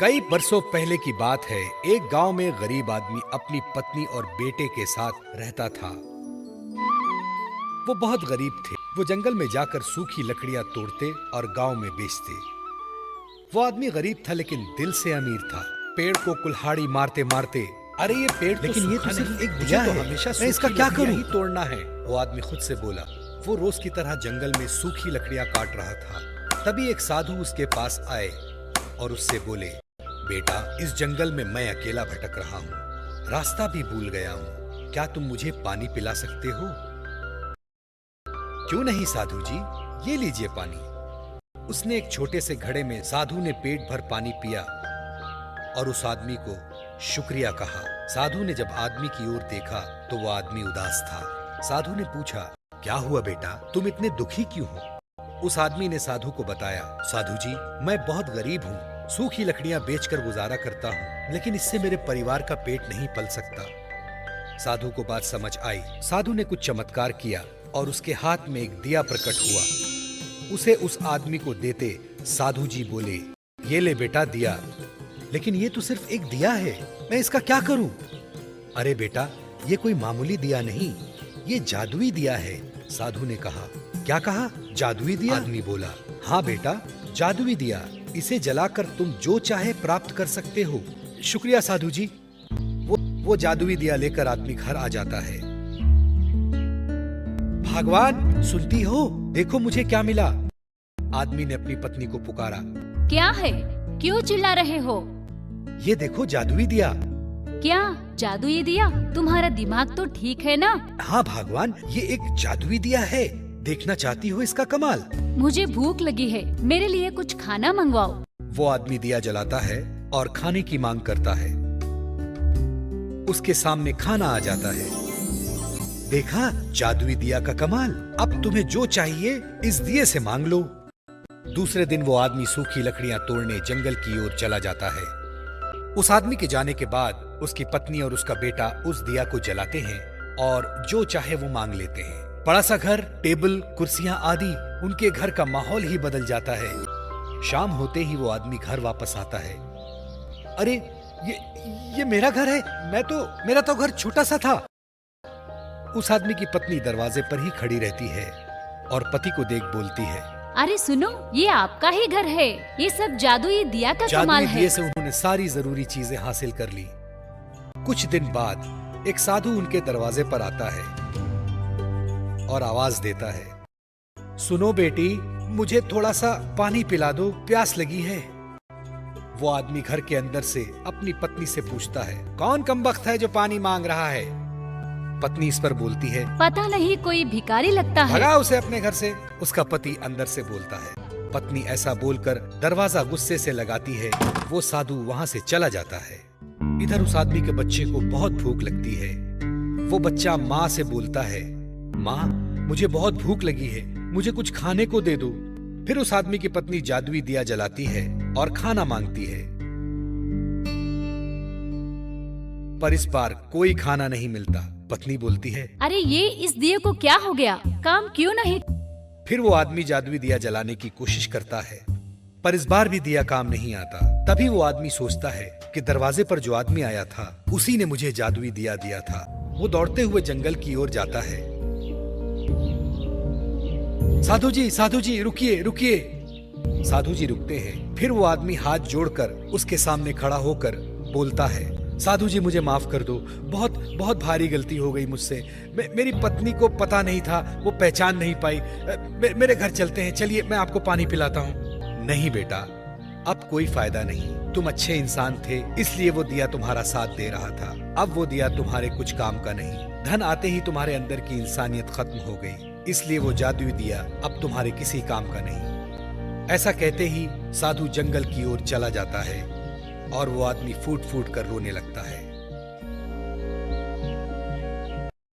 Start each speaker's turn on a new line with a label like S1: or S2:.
S1: कई बरसों पहले की बात है। एक गांव में गरीब आदमी अपनी पत्नी और बेटे के साथ रहता था। वो बहुत गरीब थे। वो जंगल में जाकर सूखी लकड़ियां तोड़ते और गांव में बेचते। वो आदमी गरीब था लेकिन दिल से अमीर था। पेड़ को कुल्हाड़ी मारते मारते, अरे ये पेड़
S2: लेकिन ये तो सिर्फ एक
S1: मुझे
S2: दिया
S1: तो
S2: है,
S1: हमेशा
S2: मैं इसका
S1: सूखी
S2: क्या
S1: लकड़ियां
S2: करूं?
S1: ही तोड़ना है। वो आदमी खुद से बोला। वो रोज की तरह जंगल में सूखी लकड़ियां काट रहा था। तभी एक साधु उसके पास आए और उससे बोले, बेटा, इस जंगल में मैं अकेला भटक रहा हूँ, रास्ता भी भूल गया हूँ। क्या तुम मुझे पानी पिला सकते हो? क्यों नहीं साधु जी, ये लीजिए पानी। उसने एक छोटे से घड़े में साधु ने पेट भर पानी पिया और उस आदमी को शुक्रिया कहा। साधु ने जब आदमी की ओर देखा तो वो आदमी उदास था। साधु ने पूछा, क्या हुआ बेटा, तुम इतने दुखी क्यों हो? उस आदमी ने साधु को बताया, साधु जी, मैं बहुत गरीब हूँ, सूखी लकड़ियां बेचकर गुजारा करता हूँ, लेकिन इससे मेरे परिवार का पेट नहीं पल सकता। साधु को बात समझ आई। साधु ने कुछ चमत्कार किया और उसके हाथ में एक दिया प्रकट हुआ। उसे उस आदमी को देते साधु जी बोले, ये ले बेटा दिया। लेकिन ये तो सिर्फ एक दिया है, मैं इसका क्या करूं? अरे बेटा, ये कोई मामूली दिया नहीं, ये जादुई दिया है। साधु ने कहा। क्या कहा? जादुई दिया? आदमी बोला, हाँ बेटा, जादुई दिया। इसे जलाकर तुम जो चाहे प्राप्त कर सकते हो। शुक्रिया साधु जी। वो जादुई दिया लेकर आदमी घर आ जाता है। भगवान, सुनती हो? देखो मुझे क्या मिला। आदमी ने अपनी पत्नी को पुकारा।
S3: क्या है? क्यों चिल्ला रहे हो?
S1: ये देखो जादुई दिया।
S3: क्या जादू ये दिया? तुम्हारा दिमाग तो ठीक है ना?
S1: हाँ भगवान, ये एक जादुई दिया है। देखना चाहती हो इसका कमाल?
S3: मुझे भूख लगी है, मेरे लिए कुछ खाना मंगवाओ।
S1: वो आदमी दिया जलाता है और खाने की मांग करता है। उसके सामने खाना आ जाता है। देखा, जादुई दिया का कमाल। अब तुम्हें जो चाहिए इस दिए से मांग लो। दूसरे दिन वो आदमी सूखी लकड़ियां तोड़ने जंगल की ओर चला जाता है। उस आदमी के जाने के बाद उसकी पत्नी और उसका बेटा उस दिया को जलाते हैं और जो चाहे वो मांग लेते हैं। बड़ा सा घर, टेबल, कुर्सियां आदि, उनके घर का माहौल ही बदल जाता है। शाम होते ही वो आदमी घर वापस आता है। अरे ये मेरा घर है, मेरा तो घर छोटा सा था। उस आदमी की पत्नी दरवाजे पर ही खड़ी रहती है और पति को देख बोलती है,
S3: अरे सुनो, ये आपका ही घर है। ये सब जादुई दिया का कमाल
S1: जादुई
S3: है।
S1: दिए से उन्होंने सारी जरूरी चीजें हासिल कर ली। कुछ दिन बाद एक साधु उनके दरवाजे पर आता है और आवाज देता है, सुनो बेटी, मुझे थोड़ा सा पानी पिला दो, प्यास लगी है। वो आदमी घर के अंदर से अपनी पत्नी से पूछता है, कौन कमबख्त है जो पानी मांग रहा है? पत्नी इस पर बोलती है,
S3: पता नहीं, कोई भिखारी लगता है।
S1: भगा उसे अपने घर से। उसका पति अंदर से बोलता है। पत्नी ऐसा बोलकर दरवाजा गुस्से से लगाती है। वो साधु वहाँ से चला जाता है। इधर उस आदमी के बच्चे को बहुत भूख लगती है। वो बच्चा माँ से बोलता है, माँ, मुझे बहुत भूख लगी है, मुझे कुछ खाने को दे दो। फिर उस आदमी की पत्नी जादुई दिया जलाती है और खाना मांगती है, पर इस बार कोई खाना नहीं मिलता। पत्नी बोलती है,
S3: अरे ये इस दिए को क्या हो गया? काम क्यों नहीं?
S1: फिर वो आदमी जादुई दिया जलाने की कोशिश करता है, पर इस बार भी दिया काम नहीं आता। तभी वो आदमी सोचता है कि दरवाजे पर जो आदमी आया था उसी ने मुझे जादुई दिया दिया था। वो दौड़ते हुए जंगल की ओर जाता है। साधु जी, रुकिए रुकिए। साधु जी रुकते हैं। फिर वो आदमी हाथ जोड़कर उसके सामने खड़ा होकर बोलता है, साधु जी, मुझे माफ कर दो, बहुत बहुत भारी गलती हो गई मुझसे। मेरी पत्नी को पता नहीं था, वो पहचान नहीं पाई। मेरे घर चलते हैं, चलिए मैं आपको पानी पिलाता हूँ। नहीं बेटा, अब कोई फायदा नहीं। तुम अच्छे इंसान थे, इसलिए वो दिया तुम्हारा साथ दे रहा था। अब वो दिया तुम्हारे कुछ काम का नहीं। धन आते ही तुम्हारे अंदर की इंसानियत खत्म हो गई, इसलिए वो जादुई दिया अब तुम्हारे किसी काम का नहीं। ऐसा कहते ही साधु जंगल की ओर चला जाता है और वो आदमी फूट फूट कर रोने लगता है।